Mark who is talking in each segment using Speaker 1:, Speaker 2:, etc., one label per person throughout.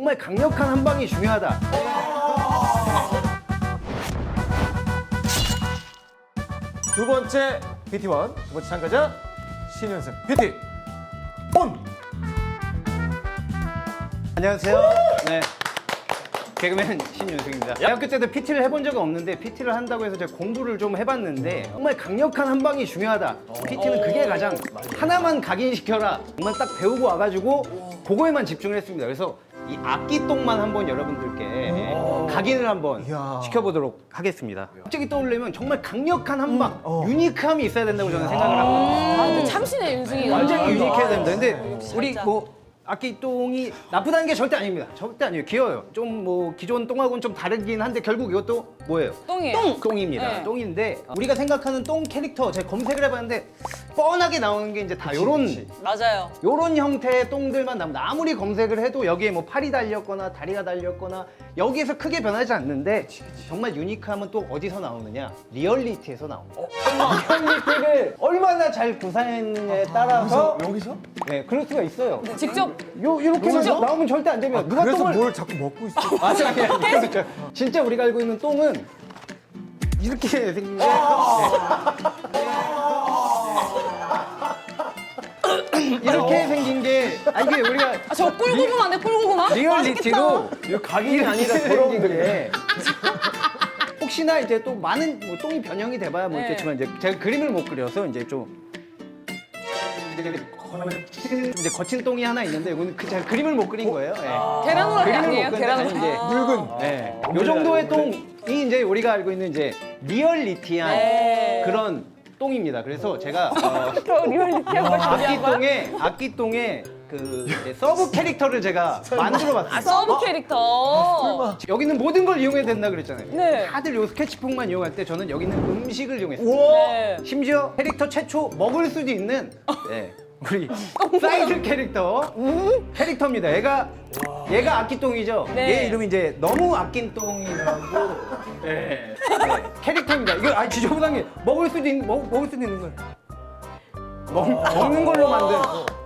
Speaker 1: 정말 강력한 한 방이 중요하다.
Speaker 2: 두 번째 BT1 두 번째 참가자 신윤승 BT 온.
Speaker 1: 안녕하세요. 네. 개그맨 신윤승입니다. 대학교 때도 PT를 해본 적은 없는데 PT를 한다고 해서 제가 공부를 좀 해봤는데 정말 강력한 한 방이 중요하다. PT는 그게 가장 하나만 각인시켜라. 정말 딱 배우고 와가지고 그거에만 집중을 했습니다. 그래서 이 악기똥만 한번 여러분들께 각인을 한번
Speaker 2: 이야.
Speaker 1: 시켜보도록 하겠습니다. 갑자기 떠오르려면 정말 강력한 한 방, 유니크함이 있어야 된다고 저는 생각을 합니다.
Speaker 3: 아, 근데 참신해, 윤승이가.
Speaker 1: 완전히 유니크해야 됩니다. 근데
Speaker 3: 역시
Speaker 1: 우리
Speaker 3: 진짜.
Speaker 1: 뭐 악기똥이 나쁘다는 게 절대 아닙니다. 절대 아니에요. 귀여워요. 좀 뭐 기존 똥하고는 좀 다르긴 한데 결국 이것도 뭐예요?
Speaker 3: 똥이에요.
Speaker 1: 똥입니다.
Speaker 3: 네.
Speaker 1: 똥인데 우리가 생각하는 똥 캐릭터 제가 검색을 해봤는데 뻔하게 나오는 게 이제 다 요런
Speaker 3: 맞아요.
Speaker 1: 요런 형태의 똥들만 나옵니다. 아무리 검색을 해도 여기에 뭐 팔이 달렸거나 다리가 달렸거나 여기에서 크게 변하지 않는데 정말 유니크함은 또 어디서 나오느냐? 리얼리티에서 나옵니다. 리얼리티를 얼마나 잘 구사했느냐에 따라서
Speaker 2: 여기서?
Speaker 1: 네, 그럴 수가 있어요.
Speaker 3: 직접
Speaker 1: 이렇게만 나오면 절대 안 됩니다. 누가
Speaker 2: 그래서
Speaker 1: 똥을
Speaker 2: 뭘 자꾸 먹고 있어?
Speaker 1: 아니 그렇죠. 진짜 우리가 알고 있는 똥은 이렇게 생긴 게 이렇게 생긴 게 이게 우리가
Speaker 3: 저 꿀고구마 안 돼, 꿀고구마?
Speaker 1: 리얼리티로
Speaker 2: 이거 각인이 아니라
Speaker 1: 이렇게
Speaker 2: 더러운
Speaker 1: 생긴
Speaker 2: 거예요.
Speaker 1: 게 혹시나 이제 또 많은 뭐 똥이 변형이 돼봐야 뭐
Speaker 3: 네.
Speaker 1: 있겠지만 이제 제가 그림을 못 그려서 이제 좀 이제 거친 똥이 하나 있는데 이거는 제가 그림을 못 그린 거예요. 예.
Speaker 3: 계란 후라이
Speaker 1: 그림을
Speaker 3: 아니에요?
Speaker 1: 못
Speaker 3: 계란
Speaker 1: 그린
Speaker 3: 후라이.
Speaker 1: 이제
Speaker 2: 늙은.
Speaker 1: 네. 요 정도의 똥이 이제 우리가 알고 있는 이제 리얼리티한
Speaker 3: 네.
Speaker 1: 그런 똥입니다. 그래서 제가
Speaker 3: 리얼리티한 걸 준비한 거야?
Speaker 1: 악기똥에 그 이제 서브 캐릭터를 제가 만들어봤어요.
Speaker 3: 아, 서브 캐릭터.
Speaker 1: 여기 있는 모든 걸 이용해야 된다 그랬잖아요.
Speaker 3: 네.
Speaker 1: 다들 요 스케치북만 이용할 때 저는 여기 있는 음식을 이용했어요.
Speaker 3: 네.
Speaker 1: 심지어 캐릭터 최초 먹을 수도 있는 네, 우리 사이드 캐릭터입니다. 얘가 악기똥이죠.
Speaker 3: 네.
Speaker 1: 얘 이름이 이제 너무 아낀 똥이라고 네. 캐릭터입니다. 이거 지저분한 게 먹을 수도 있는 거예요. 먹는 걸로 만든.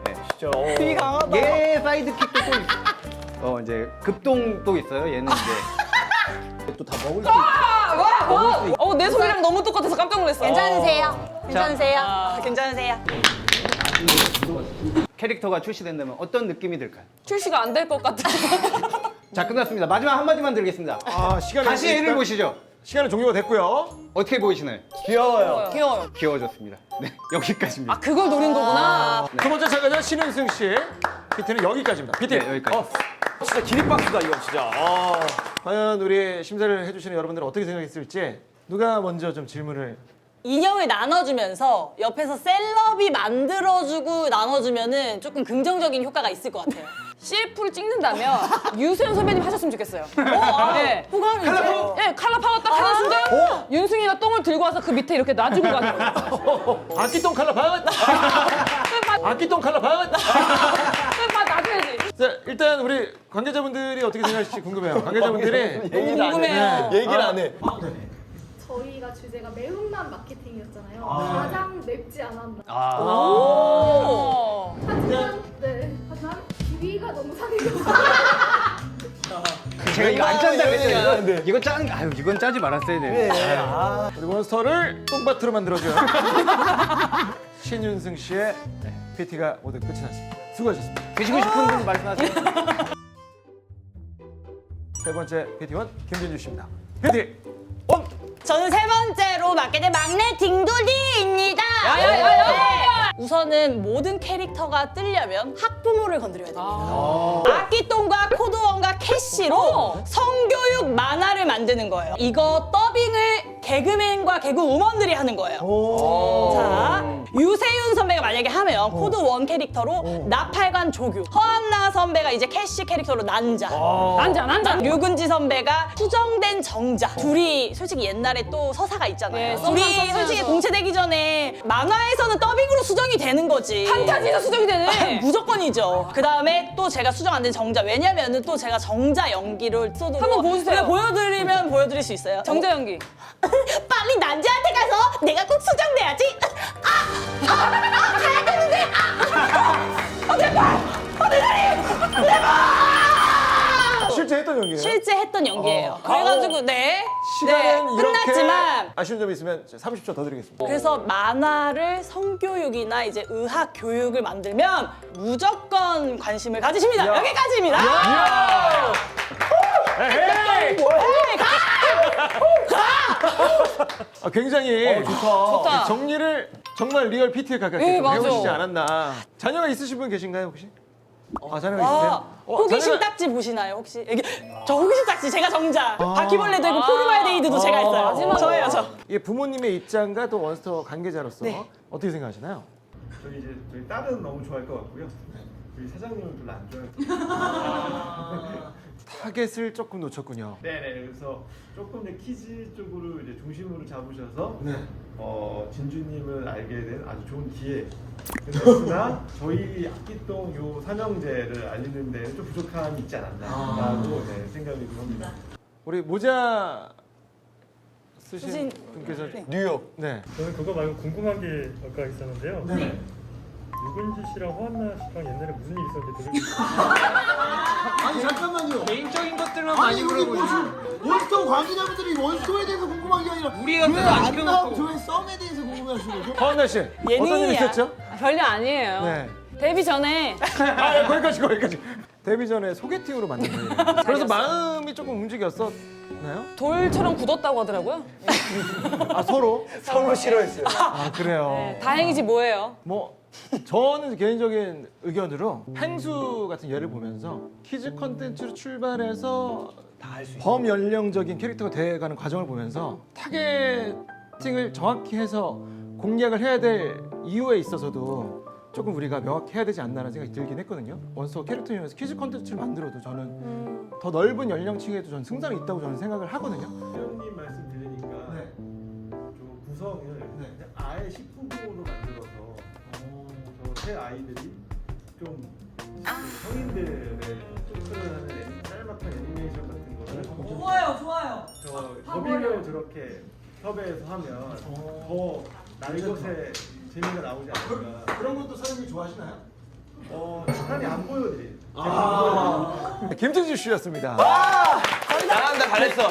Speaker 1: 네.
Speaker 2: 진짜.
Speaker 3: 되게 강하다.
Speaker 1: 얘 사이드킥도 또 있어. 이제 급동도 있어요. 얘는 이제 또 다 먹을 수 있어.
Speaker 3: 내 소리랑 너무 똑같아서 깜짝 놀랐어.
Speaker 4: 괜찮으세요? 괜찮으세요?
Speaker 3: 아.
Speaker 4: 괜찮으세요?
Speaker 1: 캐릭터가 출시된다면 어떤 느낌이 들까요?
Speaker 3: 출시가 안 될 것 같아.
Speaker 1: 자, 끝났습니다. 마지막 한마디만 드리겠습니다.
Speaker 2: 시간이
Speaker 1: 다시 얘를 보시죠.
Speaker 2: 시간은 종료가 됐고요.
Speaker 1: 어떻게 보이시나요?
Speaker 2: 귀여워요.
Speaker 3: 귀여워요.
Speaker 1: 귀여워졌습니다. 네, 여기까지입니다.
Speaker 3: 아, 그걸 노린 거구나.
Speaker 2: 두 번째 참가자 신은승 씨. BT는 여기까지입니다. BT.
Speaker 1: 네, 여기까지.
Speaker 2: 진짜 기립박수다 이거 진짜. 과연 우리 심사를 해주시는 여러분들은 어떻게 생각했을지 누가 먼저 좀 질문을.
Speaker 4: 인형을 나눠주면서 옆에서 셀럽이 만들어주고 나눠주면은 조금 긍정적인 효과가 있을 것 같아요.
Speaker 3: CF를 찍는다면 유수연 선배님 하셨으면 좋겠어요. 네.
Speaker 4: 호감이 있죠.
Speaker 3: 네, 칼라 파워 딱 하는 순간 윤승이가 똥을 들고 와서 그 밑에 이렇게 놔주고 가는 거예요.
Speaker 2: 악기똥 칼라 반. 악기똥 칼라 반.
Speaker 3: 다 놔줘야지.
Speaker 2: 자, 일단 우리 관계자분들이 어떻게 생각하실지 궁금해요. 관계자분들이
Speaker 3: 궁금해요.
Speaker 2: 얘기를 안 해.
Speaker 5: 저희가 주제가 매운맛 마케팅이었잖아요. 가장 맵지 않았나.
Speaker 3: 오.
Speaker 5: 하지만 기위가 너무 상해서
Speaker 1: 제가 이거 안 짠다 그랬잖아요. 이거 이건 짜지 말았어야 돼.
Speaker 2: 우리 몬스터를 똥밭으로 만들어준 신윤승 씨의 PT가 모두 끝이 났습니다. 수고하셨습니다.
Speaker 1: 드시고 싶은 분 말씀하세요.
Speaker 2: 세 번째 PT원 김진주 씨입니다. PT 온!
Speaker 4: 저는 세 번째로 맡게 된 막내 딩돌이입니다.
Speaker 3: 야야야야.
Speaker 4: 네. 우선은 모든 캐릭터가 뜨려면 학부모를 건드려야 됩니다. 악기똥과 코드원과 캐시로 성교육 만화를 만드는 거예요. 이거 더빙을 개그맨과 개그우먼들이 하는 거예요. 자, 유세윤 선배가 만약에 하면 코드1 캐릭터로 나팔관 조규, 허한나 선배가 이제 캐시 캐릭터로 난자,
Speaker 3: 난자.
Speaker 4: 류근지 선배가 수정된 정자. 둘이 솔직히 옛날에 또 서사가 있잖아요.
Speaker 3: 네,
Speaker 4: 둘이
Speaker 3: 썸만
Speaker 4: 솔직히
Speaker 3: 썸하면서.
Speaker 4: 공채되기 전에 만화에서는 더빙으로 수정이 되는 거지.
Speaker 3: 판타지에서 수정이 되네.
Speaker 4: 무조건이죠. 그 다음에 또 제가 수정 안 된 정자. 왜냐면은 또 제가 정자 연기를 쏘도록
Speaker 3: 한번 보여주세요.
Speaker 4: 보여드리면 보여드릴 수 있어요.
Speaker 3: 정자 연기.
Speaker 4: 빨리 난자한테 가서 내가 꼭 수정돼야지. 가야 되는데. 내 발! 내 다리! 내 발!
Speaker 2: 했던 연기예요?
Speaker 4: 실제 했던 연기예요. 그래가지고 네.
Speaker 2: 시간은 이렇게
Speaker 4: 끝났지만
Speaker 2: 아쉬운 점이 있으면 30초 더 드리겠습니다.
Speaker 4: 그래서 만화를 성교육이나 이제 의학 교육을 만들면 무조건 관심을 가지십니다. 여기까지입니다.
Speaker 2: 에헤이! 굉장히
Speaker 3: 좋다.
Speaker 2: 정리를 정말 리얼 PT에 가깝게
Speaker 3: 네,
Speaker 2: 좀
Speaker 3: 맞아.
Speaker 2: 배우시지 않았나. 자녀가 있으신 분 계신가요 혹시? 자녀가 있으세요?
Speaker 4: 호기심 딱지 보시나요 혹시? 저 호기심 딱지 제가 정자. 바퀴벌레도 있고 포르말데이드도 제가 했어요.
Speaker 3: 마지막으로.
Speaker 4: 저예요 저.
Speaker 2: 이게 부모님의 입장과 또 원스토어 관계자로서
Speaker 4: 네.
Speaker 2: 어떻게 생각하시나요?
Speaker 6: 저희 딸은 너무 좋아할 것 같고요. 우리 사장님은 별로 안 좋아해요.
Speaker 2: 타겟을 조금 놓쳤군요.
Speaker 6: 네네. 그래서 조금 이제 키즈 쪽으로 이제 중심으로 잡으셔서
Speaker 2: 네.
Speaker 6: 진주님을 알게 된 아주 좋은 기회. 그러나 저희 악기동 요 삼형제를 알리는 데는 좀 부족함이 있지 않았나라고 생각이 좀 합니다.
Speaker 2: 우리 모자 쓰신
Speaker 4: 쓰신
Speaker 2: 분께서
Speaker 7: 뉴욕.
Speaker 2: 네.
Speaker 8: 저는 그거 말고 궁금한 게 아까 있었는데요.
Speaker 2: 네.
Speaker 8: 유근지 씨랑 호한나 씨랑 옛날에 무슨 일 있었는지 되게
Speaker 9: 아니 잠깐만요.
Speaker 7: 개인적인 것들만
Speaker 9: 아니 우리 무슨 원스토어 관계자분들이 원스토어에 대해서 궁금한 게 아니라
Speaker 7: 우리가
Speaker 9: 왜
Speaker 7: 안
Speaker 9: 안
Speaker 7: 그려놓고.
Speaker 9: 나온 저의 썸에 대해서 궁금해하시는 거죠?
Speaker 2: 허한나 씨 어떤 일
Speaker 4: 예능이야.
Speaker 2: 있었죠?
Speaker 3: 별일 아니에요.
Speaker 2: 네.
Speaker 3: 데뷔 전에
Speaker 2: 거기까지. 데뷔 전에 소개팅으로 만난 거예요. 그래서 마음이 조금 움직였었나요?
Speaker 3: 돌처럼 굳었다고 하더라고요.
Speaker 2: 아 서로?
Speaker 7: 서로 싫어했어요.
Speaker 2: 아 그래요.
Speaker 3: 다행이지 뭐예요.
Speaker 2: 뭐 저는 개인적인 의견으로 펭수 같은 예를 보면서 키즈 컨텐츠로 출발해서 범연령적인 캐릭터가 돼가는 과정을 보면서 타겟팅을 정확히 해서 공략을 해야 될 이유에 있어서도 조금 우리가 명확히 해야 되지 않나라는 생각이 들긴 했거든요. 원스토어 캐릭터이면서 키즈 컨텐츠를 만들어도 저는 더 넓은 연령층에도 저는 승산이 있다고 저는 생각을 하거든요.
Speaker 6: 회원님 말씀 들으니까 좀 구성을 그냥 아예 19금으로 만들어서 저 새 아이들이 좀 성인들의 쫓아가는 짤막한 애니메이션 같은 거를
Speaker 4: 좋아요.
Speaker 6: 저 법인으로 저렇게 협회에서 하면 더 날것의 재미가 나오지 않을까.
Speaker 9: 그런 것도 사장님이 좋아하시나요?
Speaker 6: 약간이 안 보여드린.
Speaker 2: 김진주 씨였습니다.
Speaker 7: 잘한다, 잘했어.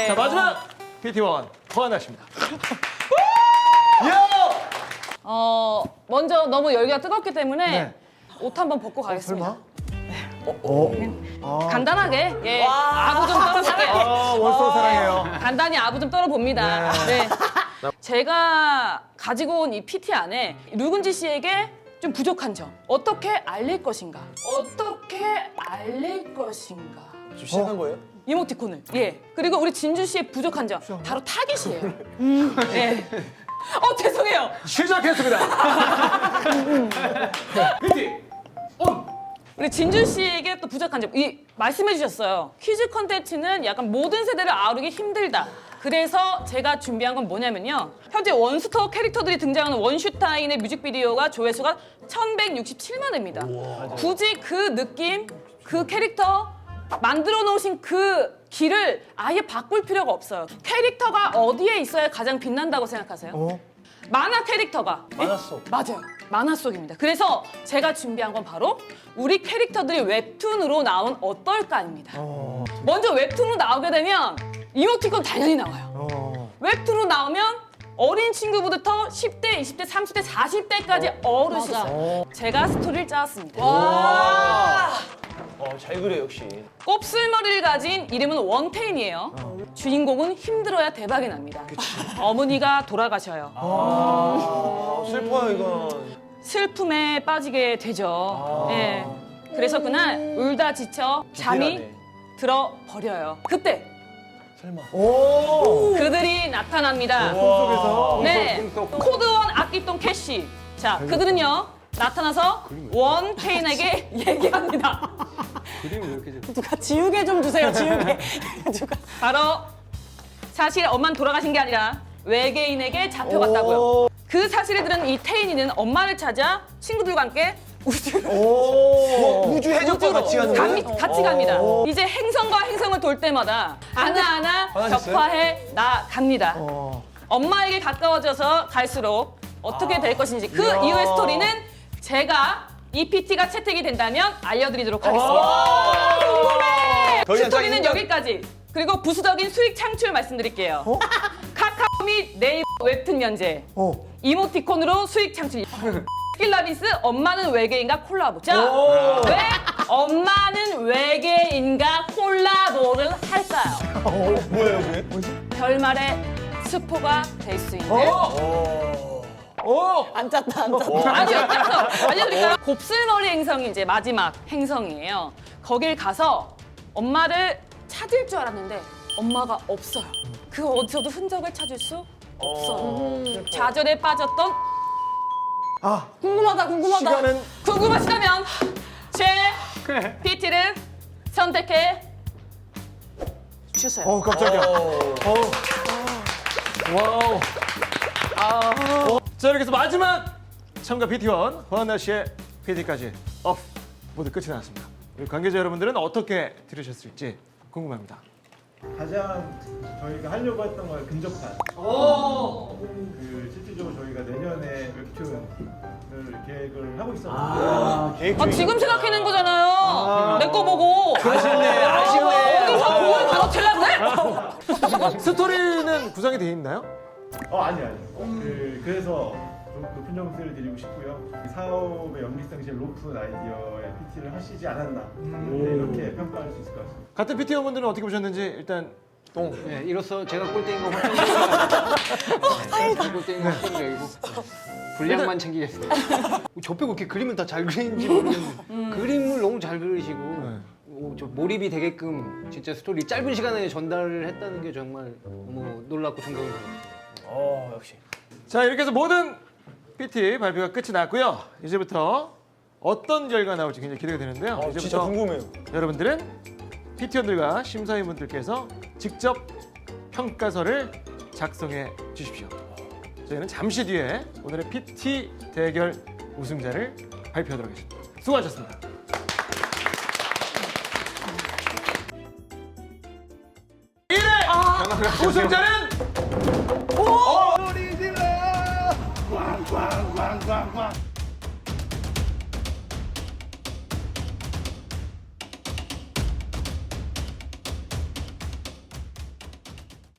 Speaker 2: 자 마지막 PT1 허한나 씨입니다.
Speaker 3: 먼저 너무 열기가 뜨겁기 때문에
Speaker 2: 네.
Speaker 3: 옷 한번 벗고 가겠습니다.
Speaker 2: 설마?
Speaker 3: 간단하게 예 아부 좀 떨어볼게요.
Speaker 2: 원스토어 사랑해요.
Speaker 3: 간단히 아부 좀 떨어봅니다. 네. 제가 가지고 온 이 PT 안에 류근지 씨에게 좀 부족한 점 어떻게 알릴 것인가? 어떻게 알릴 것인가?
Speaker 7: 지금 시작한 거예요?
Speaker 3: 이모티콘을 예 그리고 우리 진주 씨의 부족한 점 바로 타깃이에요. 예. 죄송해요.
Speaker 2: 시작했습니다.
Speaker 3: 우리 진주 씨에게 또 부족한 점, 말씀해 주셨어요. 퀴즈 컨텐츠는 약간 모든 세대를 아우르기 힘들다. 그래서 제가 준비한 건 뭐냐면요. 현재 원스토어 캐릭터들이 등장하는 원슈타인의 뮤직비디오가 조회수가 1167만 회입니다. 굳이 그 느낌, 그 캐릭터 만들어 놓으신 그 길을 아예 바꿀 필요가 없어요. 캐릭터가 어디에 있어야 가장 빛난다고 생각하세요? 만화 캐릭터가
Speaker 7: 만화 속.
Speaker 3: 맞아요. 만화 속입니다. 그래서 제가 준비한 건 바로 우리 캐릭터들이 웹툰으로 나온 어떨까입니다. 먼저 웹툰으로 나오게 되면 이모티콘 당연히 나와요. 웹툰으로 나오면 어린 친구부터 10대, 20대, 30대, 40대까지 어우를 수 있어요. 제가 스토리를 짜왔습니다.
Speaker 7: 잘 그래, 역시.
Speaker 3: 곱슬머리를 가진 이름은 원태인이에요. 주인공은 힘들어야 대박이 납니다. 어머니가 돌아가셔요.
Speaker 7: 슬퍼요, 이건.
Speaker 3: 슬픔에 빠지게 되죠. 예. 그래서 그날 울다 지쳐 잠이
Speaker 7: 디테일하네.
Speaker 3: 들어버려요. 그때
Speaker 7: 설마.
Speaker 3: 그들이 나타납니다.
Speaker 2: 속에서
Speaker 3: 네, 코드원 악기동 캐시. 자, 그들은요 나타나서 원태인에게 얘기합니다.
Speaker 4: 누가 지우개 좀 주세요. 지우개. 누가.
Speaker 3: 바로 사실 엄마는 돌아가신 게 아니라 외계인에게 잡혀갔다고요. 그 사실을 들은 이 태인이는 엄마를 찾아 친구들과 함께
Speaker 7: 우주 해적과 같이 가는 거예요?
Speaker 3: 같이 갑니다. 이제 행성과 행성을 돌 때마다 하나하나
Speaker 7: 화나셨어요?
Speaker 3: 격파해 나갑니다. 엄마에게 가까워져서 갈수록 어떻게 될 것인지 그 이후의 스토리는 제가 이 PT가 채택이 된다면 알려드리도록 하겠습니다. 궁금해!
Speaker 7: 더 이상
Speaker 3: 스토리는
Speaker 7: 짜증나?
Speaker 3: 여기까지. 그리고 부수적인 수익 창출 말씀드릴게요. 카카오 및 네이버 웹툰 면제. 이모티콘으로 수익 창출. 필라비스 엄마는 외계인과 콜라보. 자, 왜 엄마는 외계인과 콜라보를 할까요?
Speaker 7: 뭐예요, 그게?
Speaker 3: 결말에 스포가 될 수 있는
Speaker 4: 안 짰다 안 짰다.
Speaker 3: 아니요, 알았어. 알려드릴까요? 곱슬머리 행성이 이제 마지막 행성이에요. 거길 가서 엄마를 찾을 줄 알았는데 엄마가 없어요. 그 어디서도 흔적을 찾을 수 없어요. 좌절에 빠졌던
Speaker 4: 궁금하다 궁금하다.
Speaker 2: 시간은
Speaker 3: 궁금하시다면 제 PT를 선택해 주세요.
Speaker 2: 깜짝이야. 와우. 자, 이렇게 해서 마지막 참가 PT원 허한나 씨의 PT까지 모두 끝이 났습니다. 우리 관계자 여러분들은 어떻게 들으셨을지 궁금합니다.
Speaker 6: 가장 저희가 하려고 했던 걸 근접한 실질적으로 저희가 내년에 웹툰을 계획을 하고 있었는데
Speaker 3: 지금 생각해낸 거잖아요. 내 거 보고.
Speaker 7: 아쉽네.
Speaker 3: 어디서 공을 가로채려고 그래?
Speaker 2: 스토리는 구성이 되어 있나요?
Speaker 6: 아니요. 그래서 좀 높은 점수를 드리고 싶고요. 사업의 연기성 제일 높은 아이디어의 PT를 하시지 않았나 이렇게 평가할 수 있을 것 같습니다.
Speaker 2: 같은 PT원분들은 어떻게 보셨는지 일단
Speaker 1: 네, 이로써 제가 꼴등인 거 확정적이고 꼴등인 거 확정적이고 분량만 챙기겠습니다. 저 빼고 이렇게 그림을 다 잘 그리는지 모르겠는데 그림을 너무 잘 그리시고 저 몰입이 되게끔 진짜 스토리 짧은 시간에 전달을 했다는 게 정말 너무 놀랍고 존경스럽습니다.
Speaker 7: 역시.
Speaker 2: 자, 이렇게 해서 모든 PT 발표가 끝이 났고요. 이제부터 어떤 결과가 나올지 굉장히 기대가 되는데요.
Speaker 7: 진짜
Speaker 2: 이제부터
Speaker 7: 궁금해요.
Speaker 2: 여러분들은 PT원들과 심사위원분들께서 직접 평가서를 작성해 주십시오. 저희는 잠시 뒤에 오늘의 PT 대결 우승자를 발표하도록 하겠습니다. 수고하셨습니다. 우승자는
Speaker 9: 소리 질러! 꽝꽝꽝꽝꽝